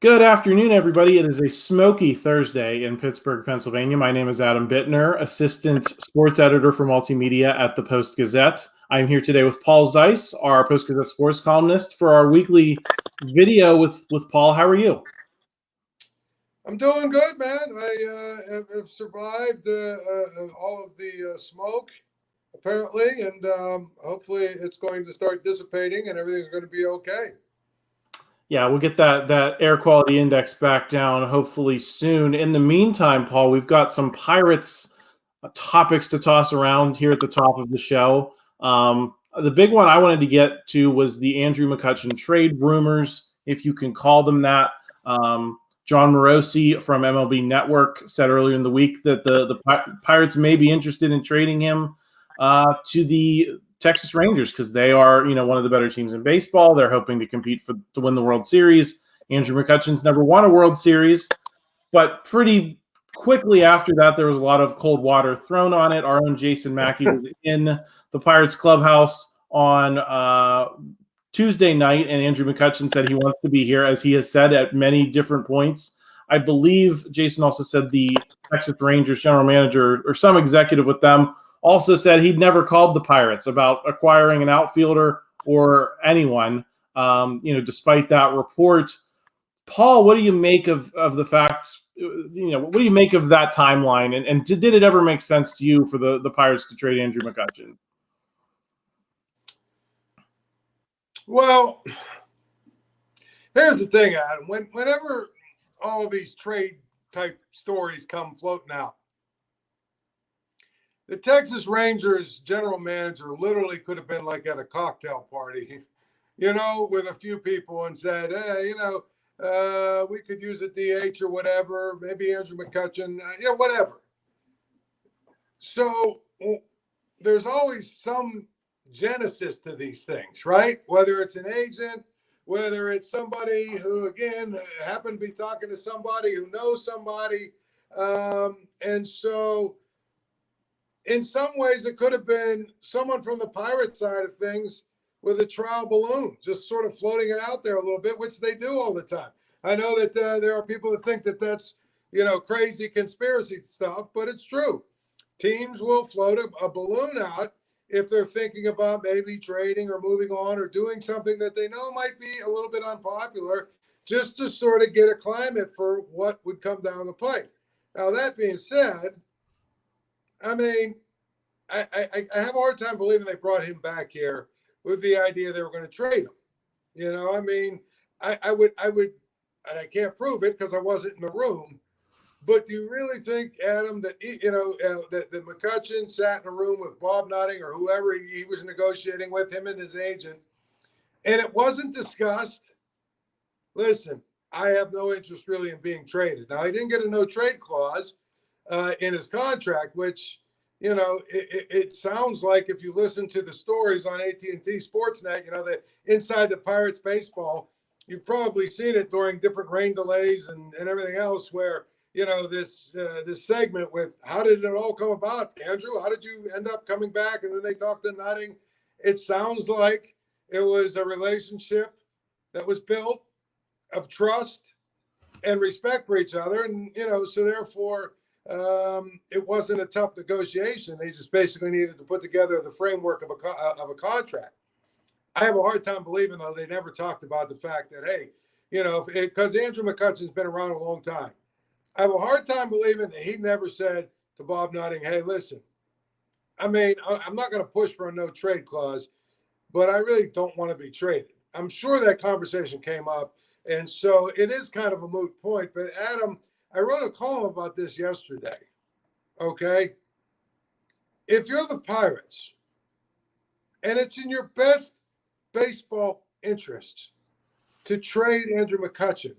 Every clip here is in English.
Good afternoon, everybody. It is a smoky Thursday in Pittsburgh, Pennsylvania. My name is Adam Bittner, assistant sports editor for multimedia at the Post-Gazette. I'm here today with Paul Zeise, our Post-Gazette sports columnist, for our weekly video with Paul. How are you? I'm doing good, man. I have survived all of the smoke, apparently, and hopefully it's going to start dissipating and everything's going to be okay. Yeah, we'll get that air quality index back down hopefully soon. In the meantime, Paul, we've got some Pirates topics to toss around here at the top of the show. The big one I wanted to get to was the Andrew McCutchen trade rumors, if you can call them that. John Morosi from MLB Network said earlier in the week that the Pirates may be interested in trading him to the Texas Rangers because they are, one of the better teams in baseball. They're hoping to compete to win the World Series. Andrew McCutchen's never won a World Series, but pretty quickly after that, there was a lot of cold water thrown on it. Our own Jason Mackey was in the Pirates clubhouse on Tuesday night, and Andrew McCutchen said he wants to be here, as he has said at many different points. I believe Jason also said the Texas Rangers general manager or some executive with them also said he'd never called the Pirates about acquiring an outfielder or anyone, despite that report. Paul, what do you make of the fact, what do you make of that timeline? And did it ever make sense to you for the Pirates to trade Andrew McCutchen? Well, here's the thing, Adam. Whenever all these trade type stories come floating out, the Texas Rangers general manager literally could have been like at a cocktail party, with a few people and said, hey, we could use a DH or whatever, maybe Andrew McCutchen, whatever. So there's always some genesis to these things, right? Whether it's an agent, whether it's somebody who, again, happened to be talking to somebody who knows somebody. And so in some ways, it could have been someone from the Pirate side of things with a trial balloon, just sort of floating it out there a little bit, which they do all the time. I know that there are people that think that that's, crazy conspiracy stuff, but it's true. Teams will float a balloon out if they're thinking about maybe trading or moving on or doing something that they know might be a little bit unpopular, just to sort of get a climate for what would come down the pike. Now, that being said, I mean, I have a hard time believing they brought him back here with the idea they were going to trade him. I would, and I can't prove it because I wasn't in the room. But do you really think, Adam, that that McCutchen sat in a room with Bob Nutting or whoever he was negotiating with, him and his agent, and it wasn't discussed? Listen, I have no interest really in being traded. Now, he didn't get a no trade clause in his contract, which, it sounds like if you listen to the stories on AT&T Sportsnet, that inside the Pirates baseball, you've probably seen it during different rain delays and everything else where, this segment with how did it all come about, Andrew? How did you end up coming back? And then they talked to Nutting. It sounds like it was a relationship that was built of trust and respect for each other. And, so therefore, it wasn't a tough negotiation. They just basically needed to put together the framework of a contract. I have a hard time believing, though, they never talked about the fact that, hey, because Andrew McCutchen's been around a long time. I have a hard time believing that he never said to Bob Nutting, hey, listen, I mean, I'm not going to push for a no trade clause, but I really don't want to be traded. I'm sure that conversation came up. And so it is kind of a moot point. But Adam, I wrote a column about this yesterday. Okay. If you're the Pirates and it's in your best baseball interests to trade Andrew McCutchen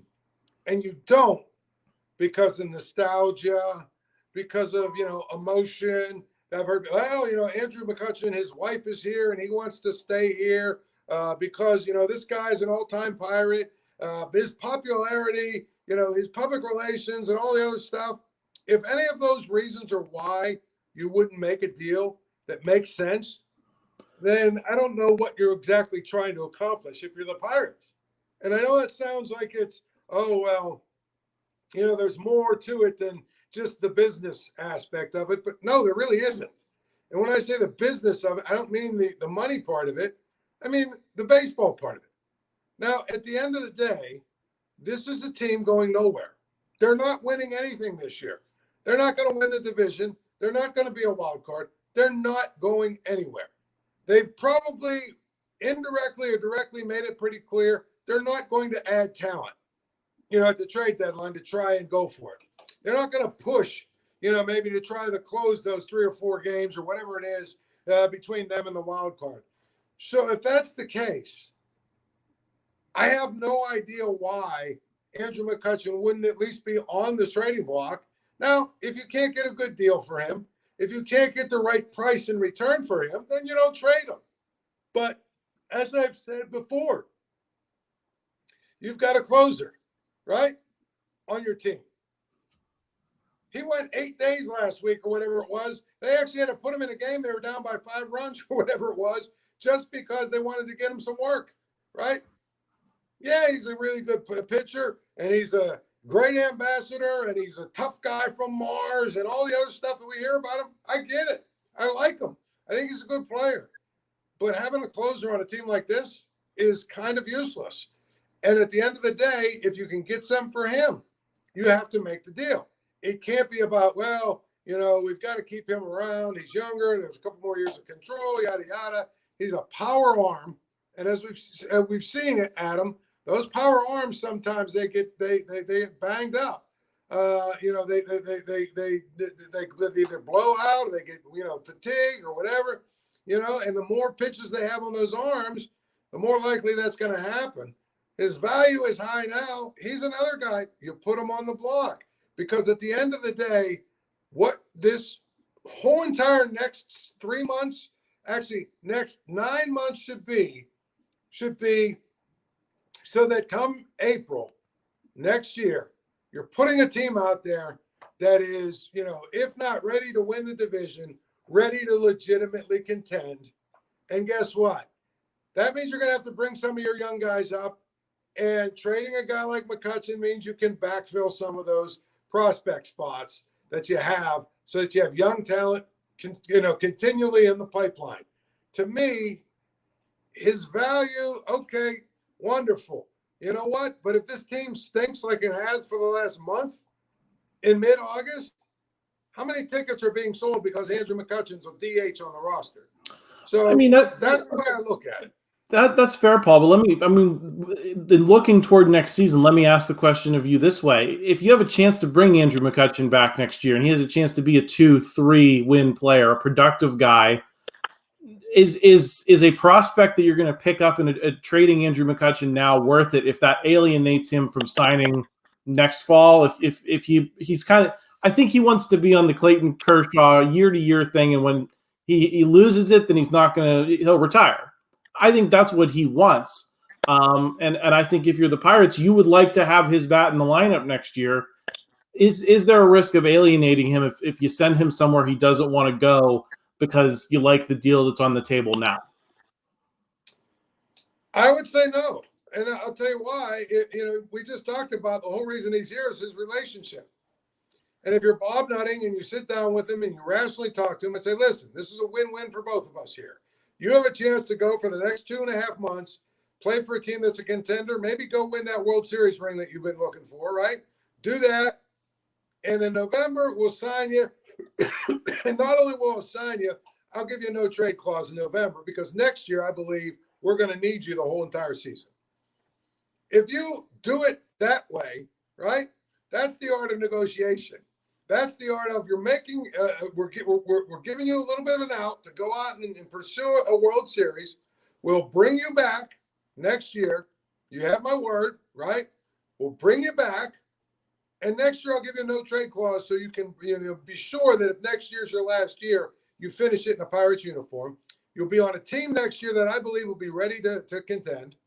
and you don't, because of nostalgia, because of, emotion. I've heard, Andrew McCutchen, his wife is here and he wants to stay here because, this guy's an all-time Pirate. His popularity, his public relations and all the other stuff. If any of those reasons are why you wouldn't make a deal that makes sense, then I don't know what you're exactly trying to accomplish if you're the Pirates. And I know it sounds like it's oh, well, there's more to it than just the business aspect of it. But no, there really isn't. And when I say the business of it, I don't mean the money part of it. I mean the baseball part of it. Now, at the end of the day, this is a team going nowhere. They're not winning anything this year. They're not going to win the division. They're not going to be a wild card. They're not going anywhere. They've probably indirectly or directly made it pretty clear they're not going to add talent, at the trade deadline to try and go for it. They're not going to push, maybe to try to close those 3 or 4 games or whatever it is between them and the wild card. So if that's the case, I have no idea why Andrew McCutchen wouldn't at least be on the trading block. Now, if you can't get a good deal for him, if you can't get the right price in return for him, then you don't trade him. But as I've said before, you've got a closer, right, on your team. He went 8 days last week or whatever it was. They actually had to put him in a game. They were down by 5 runs or whatever it was, just because they wanted to get him some work, right? Yeah, he's a really good pitcher, and he's a great ambassador, and he's a tough guy from Mars, and all the other stuff that we hear about him. I get it. I like him. I think he's a good player. But having a closer on a team like this is kind of useless. And at the end of the day, if you can get some for him, you have to make the deal. It can't be about, well, we've got to keep him around. He's younger. There's a couple more years of control, yada, yada. He's a power arm. And as we've seen it, Adam, those power arms sometimes they get banged up. They either blow out or they get fatigue or whatever. And the more pitches they have on those arms, the more likely that's going to happen. His value is high now. He's another guy. You put him on the block because at the end of the day, what this whole entire next 3 months, actually next 9 months should be so that come April next year, you're putting a team out there that is, if not ready to win the division, ready to legitimately contend. And guess what? That means you're going to have to bring some of your young guys up, and trading a guy like McCutchen means you can backfill some of those prospect spots that you have so that you have young talent, continually in the pipeline. To me, his value, okay, wonderful. You know what? But if this team stinks like it has for the last month in mid-August, how many tickets are being sold because Andrew McCutchen's a DH on the roster? So that's the way I look at it. That's fair, Paul. But then looking toward next season, let me ask the question of you this way. If you have a chance to bring Andrew McCutchen back next year and he has a chance to be a 2-3 win player, a productive guy, is a prospect that you're going to pick up in a trading Andrew McCutchen now worth it if that alienates him from signing next fall? If he's kind of, I think he wants to be on the Clayton Kershaw year-to-year thing, and when he loses it, then he'll retire. I think that's what he wants. And I think if you're the Pirates, you would like to have his bat in the lineup next year. Is there a risk of alienating him if you send him somewhere he doesn't want to go because you like the deal that's on the table now? I would say no. And I'll tell you why. We just talked about the whole reason he's here is his relationship. And if you're Bob Nutting and you sit down with him and you rationally talk to him and say, listen, this is a win-win for both of us here. You have a chance to go for the next 2.5 months, play for a team that's a contender, maybe go win that World Series ring that you've been looking for, right? Do that. And in November, we'll sign you. And not only will I sign you, I'll give you a no trade clause in November because next year, I believe, we're going to need you the whole entire season. If you do it that way, right, that's the art of negotiation. That's the art of you're making we're giving you a little bit of an out to go out and pursue a World Series. We'll bring you back next year. You have my word, right? We'll bring you back. And next year I'll give you a no trade clause so you can be sure that if next year's your last year, you finish it in a Pirates uniform. You'll be on a team next year that I believe will be ready to contend.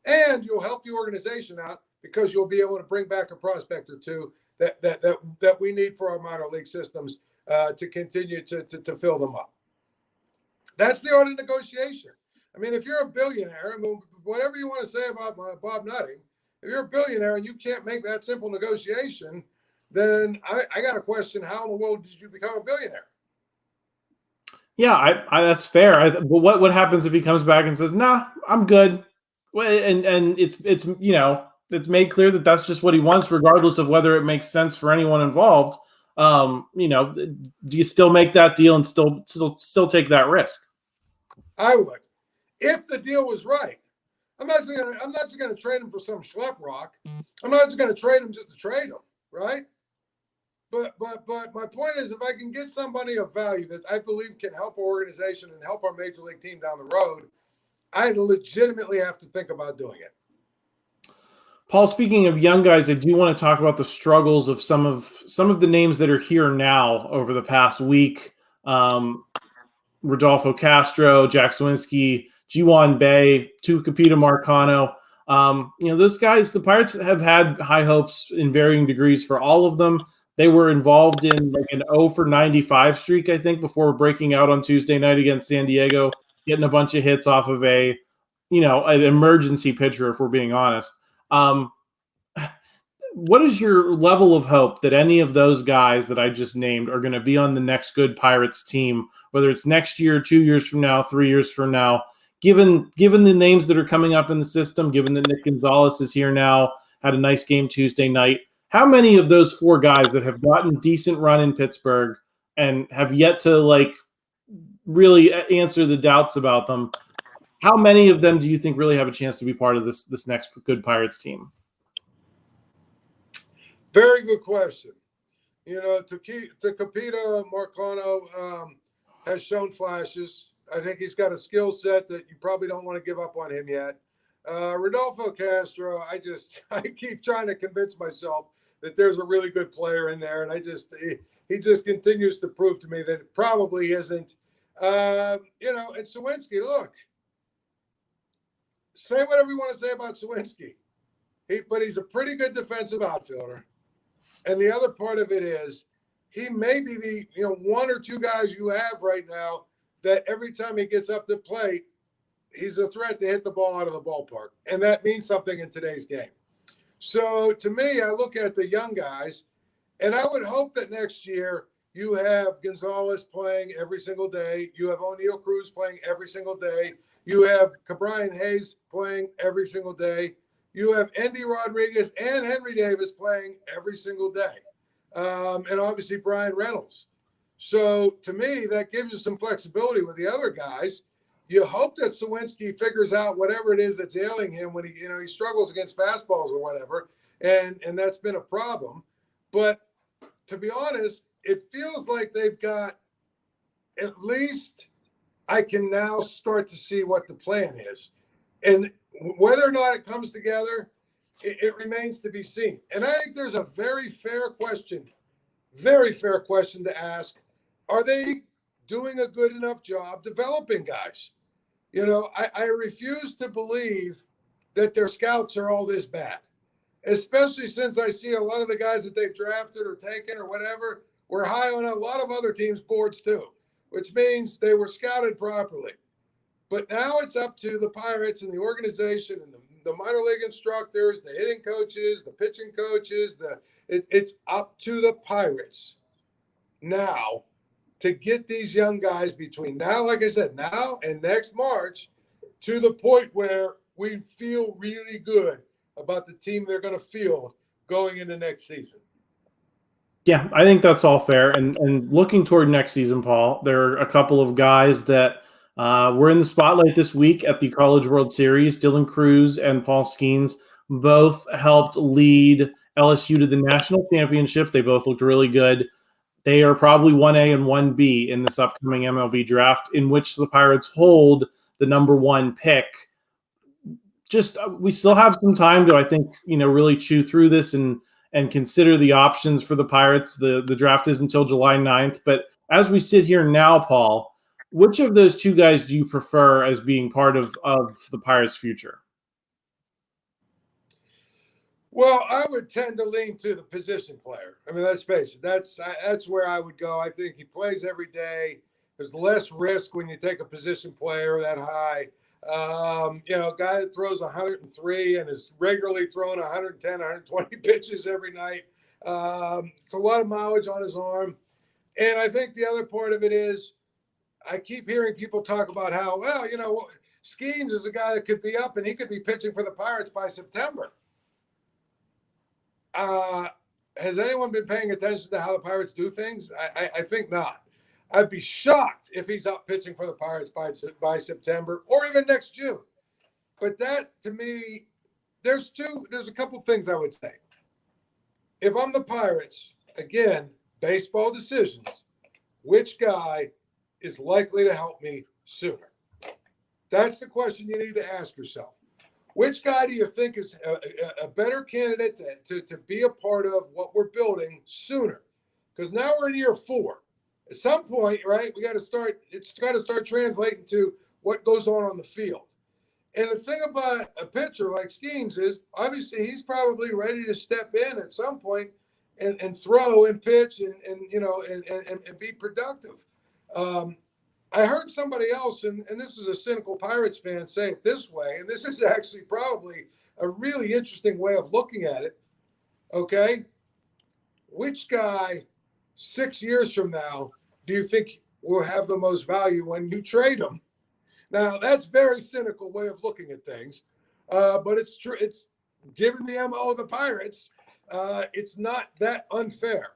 And you'll help the organization out because you'll be able to bring back a prospect or two that we need for our minor league systems to continue to fill them up. That's the art of negotiation. I mean, if you're a billionaire, whatever you want to say about Bob Nutting, If you're a billionaire and you can't make that simple negotiation, then I got to question how in the world did you become a billionaire? Yeah, I that's fair. But what happens if he comes back and says, "Nah, I'm good," well, and it's it's made clear that that's just what he wants, regardless of whether it makes sense for anyone involved. Do you still make that deal and still take that risk? I would, if the deal was right. I'm not just gonna trade him for some schlep rock. I'm not just gonna trade him just to trade him, right? But my point is, if I can get somebody of value that I believe can help our organization and help our major league team down the road, I legitimately have to think about doing it. Paul, speaking of young guys, I do want to talk about the struggles of some of the names that are here now over the past week. Rodolfo Castro, Jack Swinsky, Ji-Hwan Bae, Tucupita Marcano. Those guys, the Pirates have had high hopes in varying degrees for all of them. They were involved in like an 0 for 95 streak, I think, before breaking out on Tuesday night against San Diego, getting a bunch of hits off of an emergency pitcher, if we're being honest. What is your level of hope that any of those guys that I just named are going to be on the next good Pirates team, whether it's next year, 2 years from now, 3 years from now, given the names that are coming up in the system, given that Nick Gonzalez is here now, had a nice game Tuesday night? How many of those four guys that have gotten decent run in Pittsburgh and have yet to really answer the doubts about them, how many of them do you think really have a chance to be part of this next good Pirates team? Very good question. Tucupita Marcano has shown flashes. I think he's got a skill set that you probably don't want to give up on him yet. Rodolfo Castro, I keep trying to convince myself that there's a really good player in there, and he just continues to prove to me that it probably isn't. And Swinsky, look, say whatever you want to say about Swinsky, but he's a pretty good defensive outfielder. And the other part of it is he may be the one or two guys you have right now that every time he gets up to plate, he's a threat to hit the ball out of the ballpark. And that means something in today's game. So to me, I look at the young guys, and I would hope that next year you have Gonzalez playing every single day. You have O'Neal Cruz playing every single day. You have Cabrian Hayes playing every single day. You have Endy Rodriguez and Henry Davis playing every single day. And obviously Brian Reynolds. So to me, that gives you some flexibility with the other guys. You hope that Swinsky figures out whatever it is that's ailing him when he struggles against fastballs or whatever. And that's been a problem. But to be honest, it feels like they've got, at least I can now start to see what the plan is. And whether or not it comes together, it remains to be seen. And I think there's a very fair question to ask. Are they doing a good enough job developing guys? I refuse to believe that their scouts are all this bad, especially since I see a lot of the guys that they've drafted or taken or whatever were high on a lot of other teams' boards too, which means they were scouted properly. But now it's up to the Pirates and the organization and the minor league instructors, the hitting coaches, the pitching coaches. It's up to the Pirates now to get these young guys between now, like I said, now and next March, to the point where we feel really good about the team they're going to field going into next season. Yeah, I think that's all fair. And looking toward next season, Paul, there are a couple of guys that were in the spotlight this week at the College World Series. Dylan Cruz and Paul Skeens both helped lead LSU to the national championship. They both looked really good. They are probably 1A and 1B in this upcoming MLB draft, in which the Pirates hold the number one pick. We still have some time to, I think, really chew through this and consider the options for the Pirates. The draft is until July 9th. But as we sit here now, Paul, which of those two guys do you prefer as being part of the Pirates' future? Well, I would tend to lean to the position player. I mean, let's face it. That's where I would go. I think he plays every day. There's less risk when you take a position player that high. A guy that throws 103 and is regularly throwing 110, 120 pitches every night. It's a lot of mileage on his arm. And I think the other part of it is I keep hearing people talk about how, Skeens is a guy that could be up and he could be pitching for the Pirates by September. Has anyone been paying attention to how the Pirates do things? I think not. I'd be shocked if he's up pitching for the Pirates by September or even next June. But that, to me, there's a couple things I would say. If I'm the Pirates, again, baseball decisions, which guy is likely to help me sooner? That's the question you need to ask yourself. Which guy do you think is a better candidate to be a part of what we're building sooner? Because now we're in year 4. At some point, right, it's got to start translating to what goes on the field. And the thing about a pitcher like Skeens is obviously he's probably ready to step in at some point and throw and pitch and be productive. I heard somebody else, and this is a cynical Pirates fan, say it this way, and this is actually probably a really interesting way of looking at it. Okay? Which guy 6 years from now do you think will have the most value when you trade him? Now, that's a very cynical way of looking at things, but it's true. It's given the MO of the Pirates, it's not that unfair.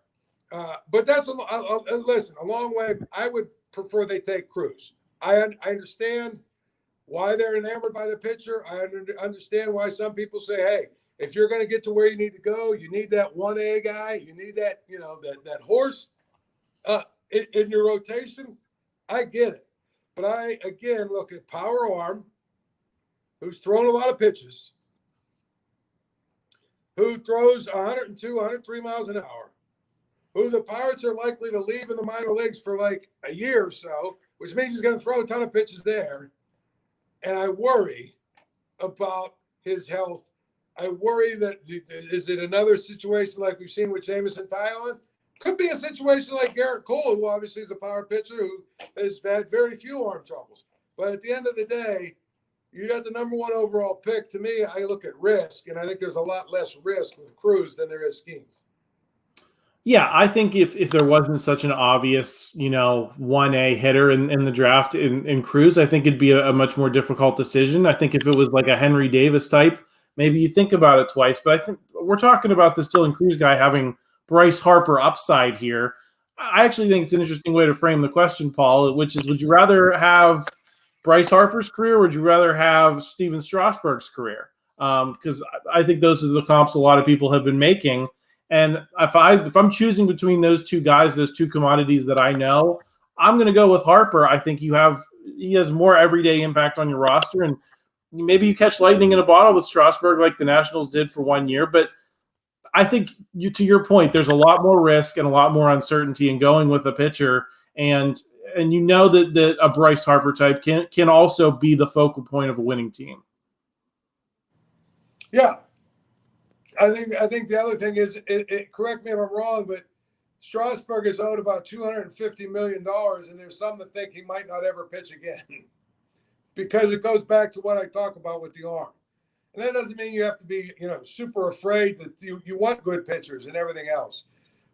But that's listen, a long way. I would prefer they take Cruz. I understand why they're enamored by the pitcher. I understand why some people say, hey, if you're going to get to where you need to go, you need that 1A guy. You need that, that horse in your rotation. I get it. But I, again, look at power arm, who's thrown a lot of pitches, who throws 102, 103 miles an hour, who the Pirates are likely to leave in the minor leagues for like a year or so, which means he's going to throw a ton of pitches there. And I worry about his health. I worry that is it another situation like we've seen with Jameson Taillon? Could be a situation like Garrett Cole, who obviously is a power pitcher who has had very few arm troubles. But at the end of the day, you got the number 1 overall pick. To me, I look at risk, and I think there's a lot less risk with Cruz than there is Skeens. Yeah, I think if there wasn't such an obvious, 1A hitter in the draft in Cruz, I think it'd be a much more difficult decision. I think if it was like a Henry Davis type, maybe you think about it twice. But I think we're talking about this Dylan Cruz guy having Bryce Harper upside here. I actually think it's an interesting way to frame the question, Paul, which is, would you rather have Bryce Harper's career or would you rather have Steven Strasburg's career? Because I think those are the comps a lot of people have been making. And if I'm choosing between those two guys, those two commodities that I know, I'm going to go with Harper. I think he has more everyday impact on your roster, and maybe you catch lightning in a bottle with Strasburg like the Nationals did for 1 year. But I think to your point, there's a lot more risk and a lot more uncertainty in going with a pitcher, and that a Bryce Harper type can also be the focal point of a winning team. Yeah. I think the other thing is, correct me if I'm wrong, but Strasburg is owed about $250 million, and there's some that think he might not ever pitch again because it goes back to what I talk about with the arm. And that doesn't mean you have to be, super afraid that you want good pitchers and everything else.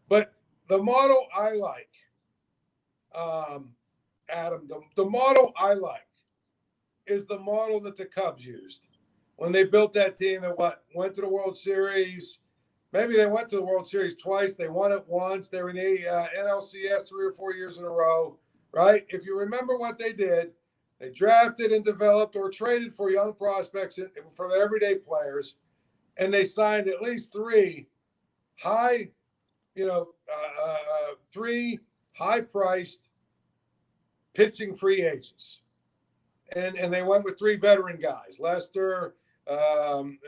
But the model I like, Adam, the model I like is the model that the Cubs used when they built that team that went to the World Series. Maybe they went to the World Series twice. They won it once. They were in the NLCS 3 or 4 years in a row, right? If you remember what they did, they drafted and developed or traded for young prospects for their everyday players, and they signed at least 3 high-priced pitching free agents. And they went with 3 veteran guys. Lester, what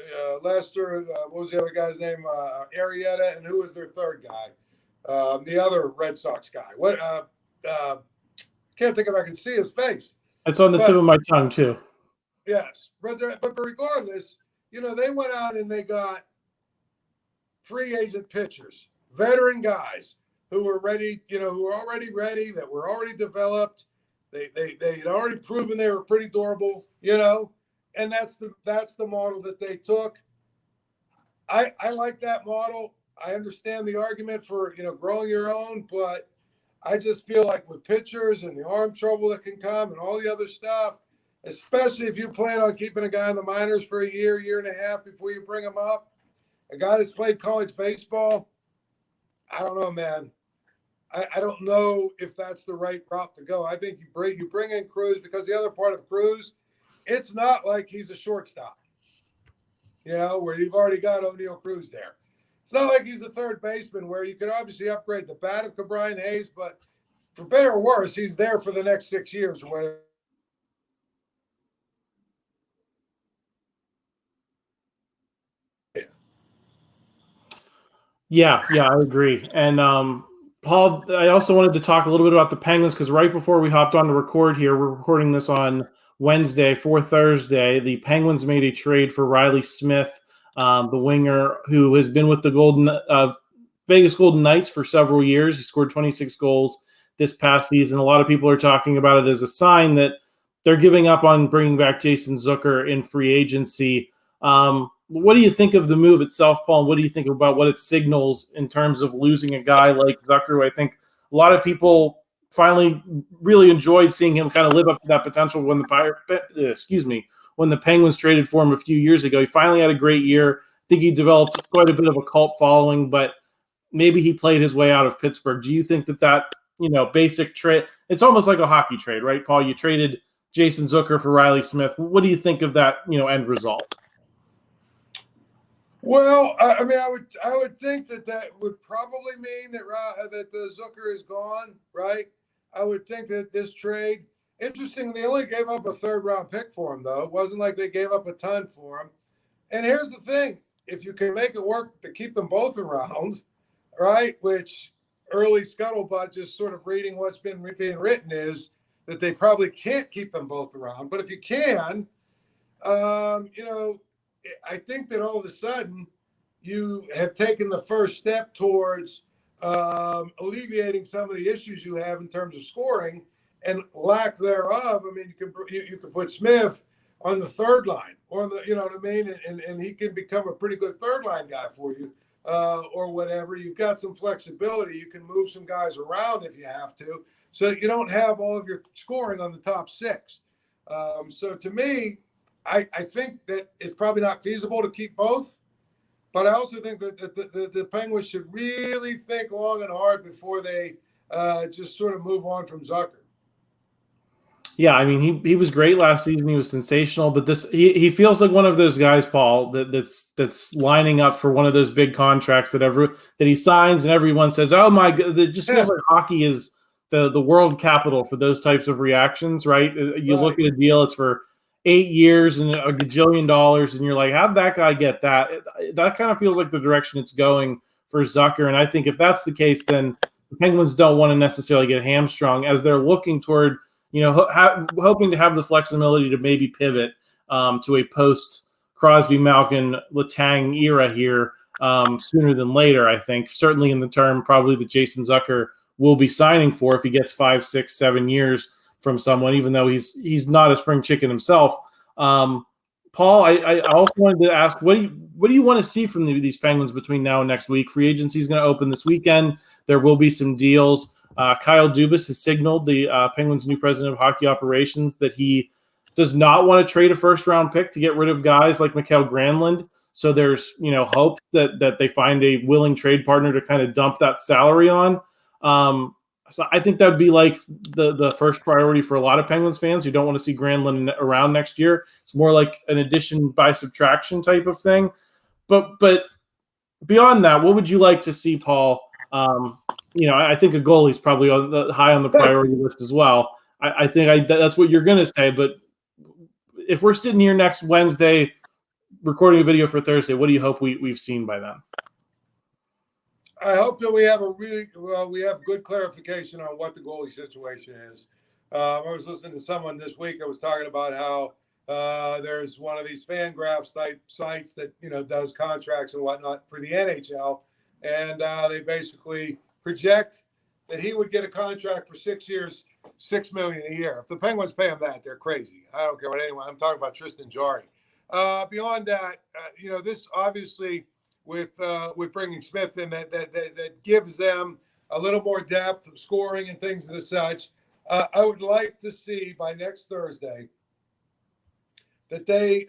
was the other guy's name? Arrieta, and who was their third guy? The other Red Sox guy. Can't think if I can see his face. It's on the tip of my tongue too. Yes, but regardless, they went out and they got free agent pitchers, veteran guys who were ready, who were already ready, that were already developed, They had already proven they were pretty durable, you know, and that's the model that they took. I like that model. I understand the argument for, you know, growing your own, but I just feel like with pitchers and the arm trouble that can come and all the other stuff, especially if you plan on keeping a guy in the minors for a year and a half before you bring him up, a guy that's played college baseball, I don't know, man. I don't know if that's the right route to go. I think you bring in Cruz, because the other part of Cruz, it's not like he's a shortstop, you know, where you've already got O'Neal Cruz there. It's not like he's a third baseman where you could obviously upgrade the bat of Brian Hayes, but for better or worse, he's there for the next 6 years or whatever. Yeah, I agree. And Paul, I also wanted to talk a little bit about the Penguins, because right before we hopped on to record here, we're recording this on Wednesday for Thursday. The Penguins made a trade for Reilly Smith, the winger who has been with the Vegas Golden Knights for several years. He scored 26 goals this past season. A lot of people are talking about it as a sign that they're giving up on bringing back Jason Zucker in free agency. What do you think of the move itself, Paul? And what do you think about what it signals in terms of losing a guy like Zucker, who I think a lot of people finally really enjoyed seeing him kind of live up to that potential when the Penguins traded for him a few years ago. He finally had a great year. I think he developed quite a bit of a cult following, but maybe he played his way out of Pittsburgh. Do you think that basic trade, it's almost like a hockey trade, right, Paul? You traded Jason Zucker for Reilly Smith. What do you think of that, end result? Well, I mean, I would think that would probably mean that the Zucker is gone, right? I would think that this trade, interestingly, they only gave up a third-round pick for him, though. It wasn't like they gave up a ton for him. And here's the thing: if you can make it work to keep them both around, right? Which early scuttlebutt, just sort of reading what's been being written, is that they probably can't keep them both around. But if you can, I think that all of a sudden you have taken the first step towards alleviating some of the issues you have in terms of scoring and lack thereof. I mean, you can put Smith on the third line, or you know what I mean, and he can become a pretty good third line guy for you, or whatever. You've got some flexibility. You can move some guys around if you have to, so that you don't have all of your scoring on the top six. So to me, I think that it's probably not feasible to keep both, but I also think that the Penguins should really think long and hard before they just sort of move on from Zucker. Yeah, I mean, he was great last season. He was sensational, but he feels like one of those guys, Paul, that's lining up for one of those big contracts that he signs, and everyone says, "Oh my God!" It just feels like hockey is the world capital for those types of reactions, right? You look at a deal; it's for 8 years and a gajillion dollars, and you're like, how'd that guy get that? That kind of feels like the direction it's going for Zucker. And I think if that's the case, then the Penguins don't want to necessarily get hamstrung as they're looking toward, hoping to have the flexibility to maybe pivot to a post Crosby, Malkin, Letang era here sooner than later. I think certainly in the term probably that Jason Zucker will be signing for if he gets 5, 6, 7 years from someone, even though he's not a spring chicken himself. Paul, I also wanted to ask, what do you want to see from these Penguins between now and next week? Free agency is going to open this weekend. There will be some deals. Kyle Dubas has signaled, the Penguins' new president of hockey operations, that he does not want to trade a first-round pick to get rid of guys like Mikael Granlund. So there's hope that they find a willing trade partner to kind of dump that salary on. So I think that'd be like the first priority for a lot of Penguins fans who don't want to see Granlund around next year. It's more like an addition by subtraction type of thing. But beyond that, what would you like to see, Paul? I think a goalie is probably high on the priority list as well. I think that's what you're going to say. But if we're sitting here next Wednesday recording a video for Thursday, what do you hope we've seen by then? I hope that we have good clarification on what the goalie situation is. I was listening to someone this week. I was talking about how there's one of these Fangraphs type sites that does contracts and whatnot for the NHL, and they basically project that he would get a contract for 6 years, $6 million a year. If the Penguins pay him that, they're crazy. I don't care what anyone. I'm talking about Tristan Jarry. Beyond that, this obviously with bringing Smith in, that gives them a little more depth of scoring and things of the such. I would like to see by next Thursday that they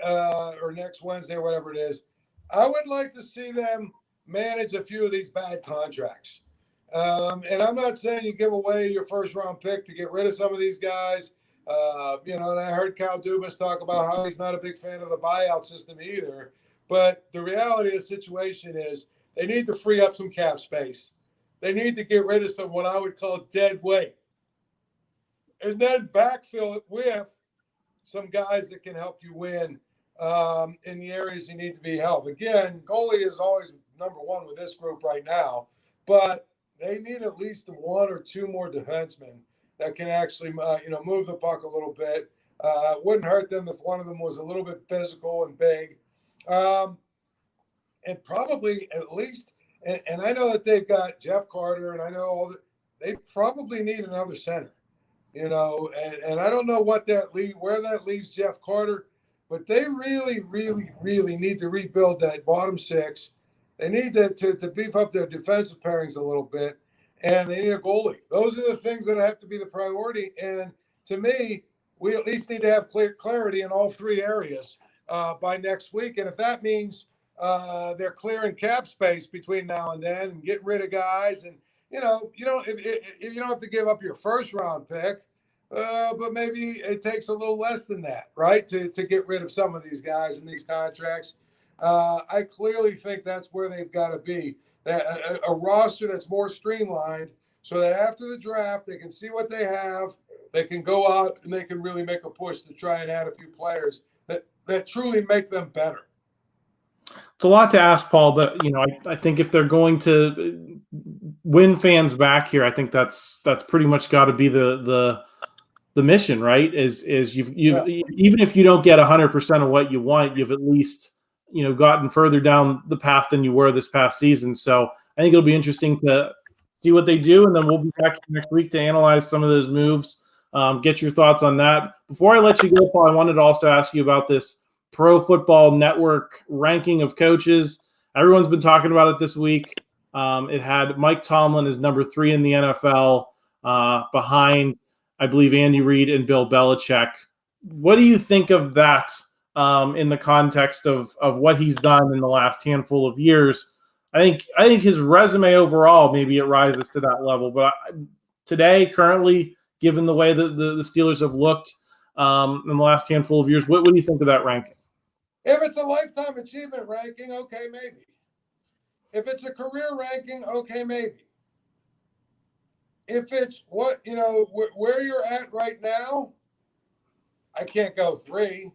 or next Wednesday or whatever it is, I would like to see them manage a few of these bad contracts. And I'm not saying you give away your first round pick to get rid of some of these guys. And I heard Cal Dubas talk about how he's not a big fan of the buyout system either. But the reality of the situation is they need to free up some cap space. They need to get rid of some what I would call dead weight. And then backfill it with some guys that can help you win in the areas you need to be helped. Again, goalie is always number one with this group right now, but they need at least one or two more defensemen that can actually, move the puck a little bit. Wouldn't hurt them if one of them was a little bit physical and big. And probably at least, and I know that they've got Jeff Carter, and I know all that, they probably need another center. And I don't know where that leaves Jeff Carter, but they really, really, really need to rebuild that bottom six. They need to beef up their defensive pairings a little bit, and they need a goalie. Those are the things that have to be the priority. And to me, we at least need to have clarity in all three areas by next week. And if that means they're clearing cap space between now and then and getting rid of guys, and if you don't have to give up your first round pick, but maybe it takes a little less than that, right, to get rid of some of these guys and these contracts. I clearly think that's where they've got to be. A roster that's more streamlined so that after the draft, they can see what they have. They can go out and they can really make a push to try and add a few players that truly make them better. It's a lot to ask, Paul, but I think if they're going to win fans back here, I think that's pretty much got to be the mission, right? Is you've even if you don't get 100% of what you want, you've at least gotten further down the path than you were this past season. So I think it'll be interesting to see what they do, and then we'll be back next week to analyze some of those moves. Get your thoughts on that. Before I let you go, Paul, I wanted to also ask you about this Pro Football Network ranking of coaches. Everyone's been talking about it this week. It had Mike Tomlin as number 3 in the NFL, behind, I believe, Andy Reid and Bill Belichick. What do you think of that in the context of what he's done in the last handful of years? I think his resume overall, maybe it rises to that level. But today, currently, given the way that the Steelers have looked in the last handful of years, what do you think of that ranking? If it's a lifetime achievement ranking, okay, maybe. If it's a career ranking, okay, maybe. If it's where you're at right now, I can't go 3.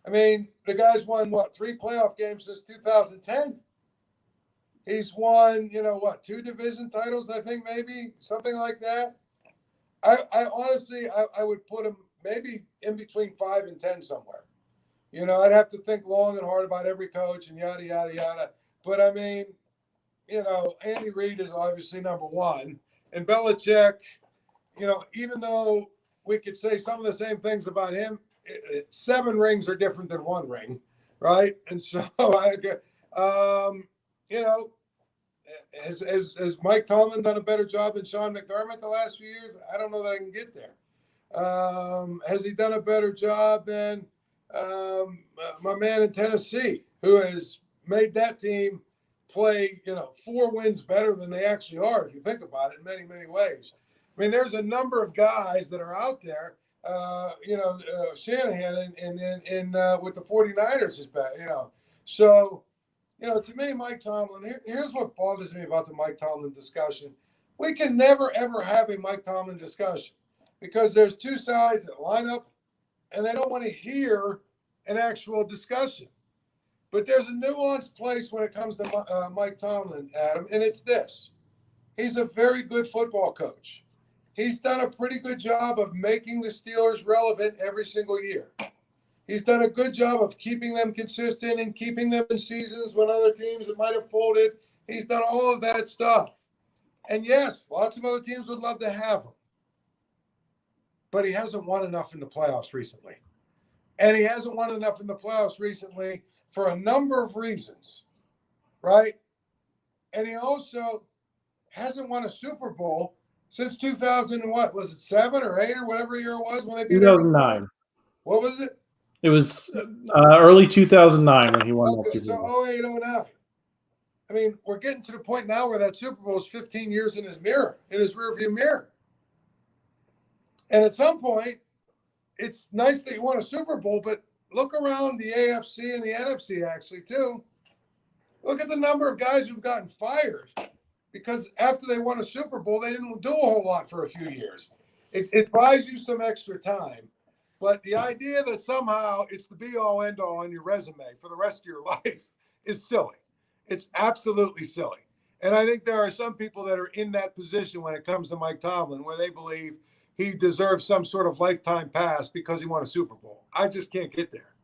I mean, the guy's won 3 playoff games since 2010. He's won, 2 division titles, I think, maybe something like that. I honestly, I would put him maybe in between 5 and 10 somewhere. I'd have to think long and hard about every coach and yada, yada, yada. But I mean, Andy Reid is obviously number 1. And Belichick, even though we could say some of the same things about him, 7 rings are different than 1 ring, right? And so, has Mike Tomlin done a better job than Sean McDermott the last few years? I don't know that I can get there. Has he done a better job than my man in Tennessee, who has made that team play, 4 wins better than they actually are, if you think about it, in many, many ways. I mean, there's a number of guys that are out there. Shanahan and with the 49ers is bad, So, to me, Mike Tomlin, here's what bothers me about the Mike Tomlin discussion. We can never, ever have a Mike Tomlin discussion because there's 2 sides that line up and they don't want to hear an actual discussion. But there's a nuanced place when it comes to Mike Tomlin, Adam, and it's this. He's a very good football coach. He's done a pretty good job of making the Steelers relevant every single year. He's done a good job of keeping them consistent and keeping them in seasons when other teams that might have folded. He's done all of that stuff. And yes, lots of other teams would love to have him. But he hasn't won enough in the playoffs recently. And he hasn't won enough in the playoffs recently for a number of reasons, right? And he also hasn't won a Super Bowl since 2000 and what? Was it 7 or 8 or whatever year it was when they beat 2009. What was it? It was early 2009 when he won that Okay, Super Bowl. so 08, 09. I mean, we're getting to the point now where that Super Bowl is 15 years in his rearview mirror. And at some point, it's nice that you won a Super Bowl, but look around the AFC and the NFC actually too. Look at the number of guys who've gotten fired because after they won a Super Bowl, they didn't do a whole lot for a few years. It buys you some extra time. But the idea that somehow it's the be-all, end-all on your resume for the rest of your life is silly. It's absolutely silly. And I think there are some people that are in that position when it comes to Mike Tomlin, where they believe he deserves some sort of lifetime pass because he won a Super Bowl. I just can't get there.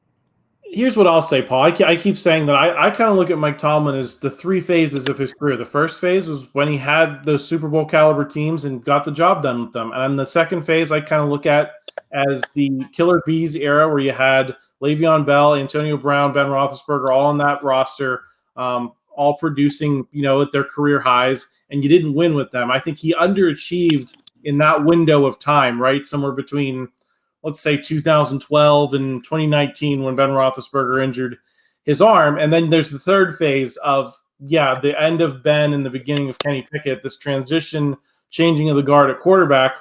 Here's what I'll say, Paul. I keep saying that I kind of look at Mike Tomlin as the 3 phases of his career. The first phase was when he had those Super Bowl caliber teams and got the job done with them. And then the second phase I kind of look at as the Killer Bees era, where you had Le'Veon Bell, Antonio Brown, Ben Roethlisberger, all on that roster, all producing, at their career highs, and you didn't win with them. I think he underachieved in that window of time, right? Somewhere between, let's say, 2012 and 2019 when Ben Roethlisberger injured his arm. And then there's the third phase of, the end of Ben and the beginning of Kenny Pickett, this transition, changing of the guard at quarterback.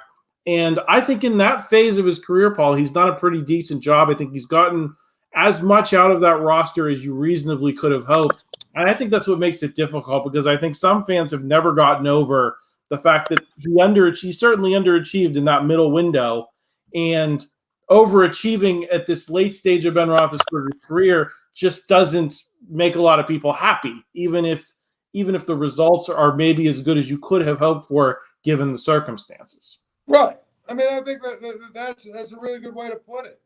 And I think in that phase of his career, Paul, he's done a pretty decent job. I think he's gotten as much out of that roster as you reasonably could have hoped. And I think that's what makes it difficult, because I think some fans have never gotten over the fact that he certainly underachieved in that middle window, and overachieving at this late stage of Ben Roethlisberger's career just doesn't make a lot of people happy, even if the results are maybe as good as you could have hoped for given the circumstances. Right. I mean, I think that's a really good way to put it.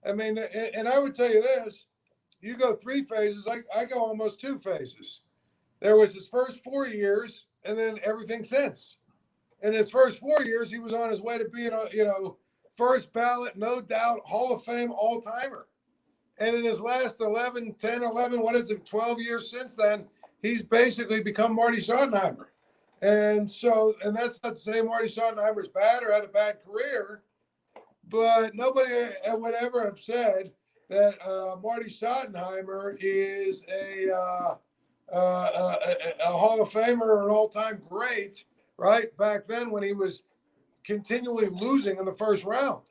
I mean, and I would tell you this: you go 3 phases. I go almost 2 phases. There was his first 4 years, and then everything since. In his first 4 years, he was on his way to being a first ballot, no doubt, Hall of Fame all-timer. And in his last 11, 12 years since then, he's basically become Marty Schottenheimer. And that's not to say Marty Schottenheimer's bad or had a bad career, but nobody would ever have said that Marty Schottenheimer is a Hall of Famer or an all-time great, right? Back then when he was continually losing in the first round.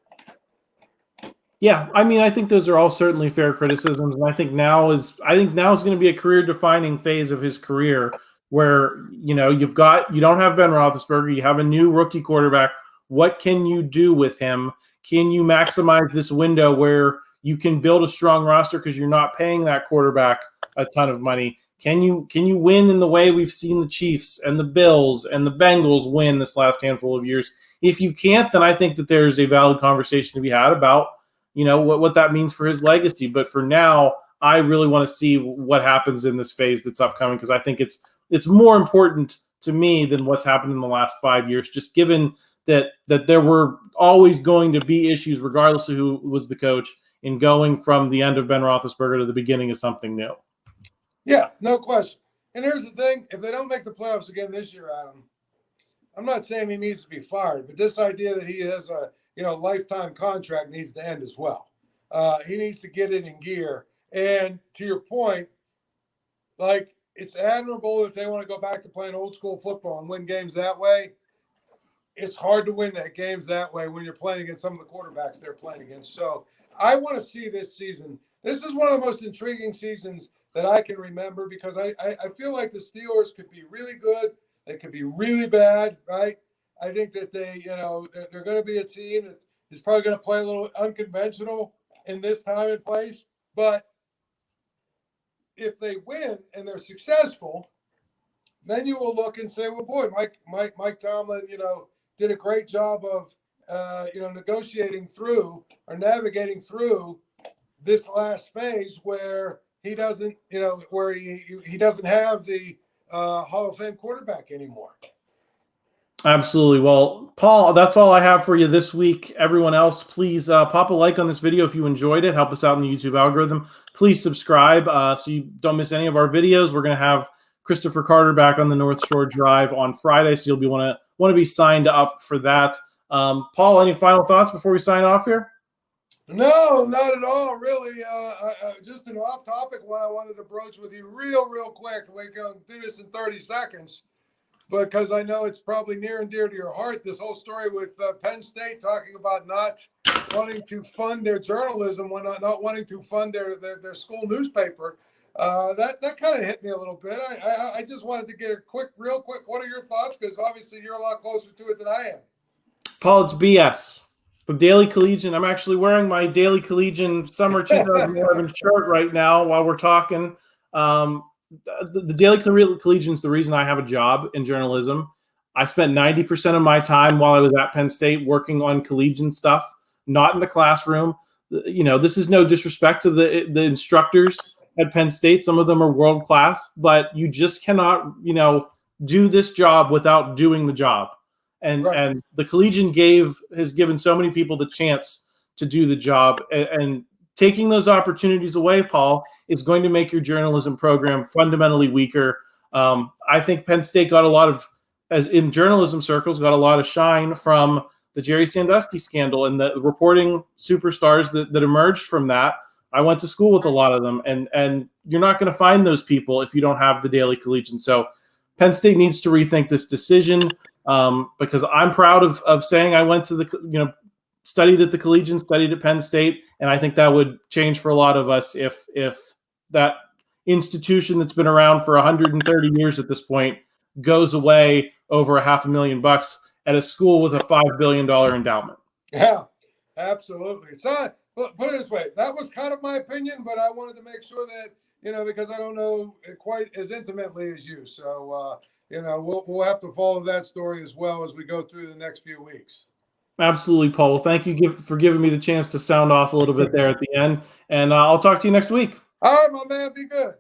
Yeah, I mean, I think those are all certainly fair criticisms, and I think now is going to be a career-defining phase of his career, where you don't have Ben Roethlisberger, you have a new rookie quarterback. What can you do with him? Can you maximize this window where you can build a strong roster because you're not paying that quarterback a ton of money? Can you win in the way we've seen the Chiefs and the Bills and the Bengals win this last handful of years? If you can't, then I think that there's a valid conversation to be had about what that means for his legacy. But for now, I really want to see what happens in this phase that's upcoming, because I think it's more important to me than what's happened in the last 5 years, just given that there were always going to be issues regardless of who was the coach in going from the end of Ben Roethlisberger to the beginning of something new. Yeah, no question. And here's the thing: if they don't make the playoffs again this year, Adam, I'm not saying he needs to be fired, but this idea that he has a lifetime contract needs to end as well. He needs to get it in gear. And to your point, it's admirable that they want to go back to playing old school football and win games that way. It's hard to win that games that way when you're playing against some of the quarterbacks they're playing against. So I want to see this season. This is one of the most intriguing seasons that I can remember, because I feel like the Steelers could be really good. They could be really bad, right? I think that they're going to be a team that is probably going to play a little unconventional in this time and place. But if they win and they're successful, then you will look and say, well, boy, Mike Tomlin, did a great job of, negotiating through or navigating through this last phase where he doesn't, where he doesn't have the Hall of Fame quarterback anymore. Absolutely. Well, Paul, that's all I have for you this week. Everyone else, please pop a like on this video if you enjoyed it. Help us out in the YouTube algorithm. Please subscribe so you don't miss any of our videos. We're going to have Christopher Carter back on the North Shore Drive on Friday, so you'll want to be signed up for that. Paul, any final thoughts before we sign off here? No, not at all, really. Just an off-topic one I wanted to broach with you real quick. We can do this in 30 seconds, because I know it's probably near and dear to your heart, this whole story with Penn State talking about not wanting to fund their journalism, when not wanting to fund their school newspaper. That kind of hit me a little bit. I just wanted to get a real quick, what are your thoughts? Because obviously you're a lot closer to it than I am. Paul, it's BS. The Daily Collegian. I'm actually wearing my Daily Collegian summer 2011 shirt right now while we're talking. The Daily Collegian is the reason I have a job in journalism. I spent 90% of my time while I was at Penn State working on collegian stuff, not in the classroom. This is no disrespect to the instructors at Penn State. Some of them are world class, but you just cannot, do this job without doing the job. And the Collegian has given so many people the chance to do the job, and taking those opportunities away, Paul, is going to make your journalism program fundamentally weaker. I think Penn State got a lot of, in journalism circles, got a lot of shine from the Jerry Sandusky scandal and the reporting superstars that emerged from that. I went to school with a lot of them, and you're not going to find those people if you don't have the Daily Collegian. So Penn State needs to rethink this decision. Because I'm proud of saying I went to studied at the Collegian, studied at Penn State, and I think that would change for a lot of us if that institution that's been around for 130 years at this point goes away over $500,000 at a school with a $5 billion endowment. Yeah, absolutely. So put it this way, that was kind of my opinion, but I wanted to make sure that, because I don't know it quite as intimately as you. So, we'll have to follow that story as well as we go through the next few weeks. Absolutely, Paul. Well, thank you for giving me the chance to sound off a little bit there at the end. And I'll talk to you next week. All right, my man. Be good.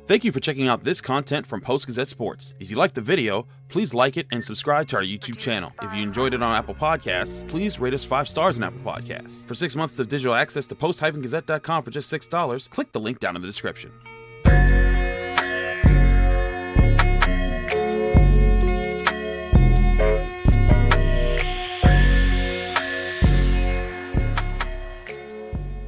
Thank you for checking out this content from Post-Gazette Sports. If you liked the video, please like it and subscribe to our YouTube channel. If you enjoyed it on Apple Podcasts, please rate us 5 stars on Apple Podcasts. For 6 months of digital access to post-gazette.com for just $6, click the link down in the description.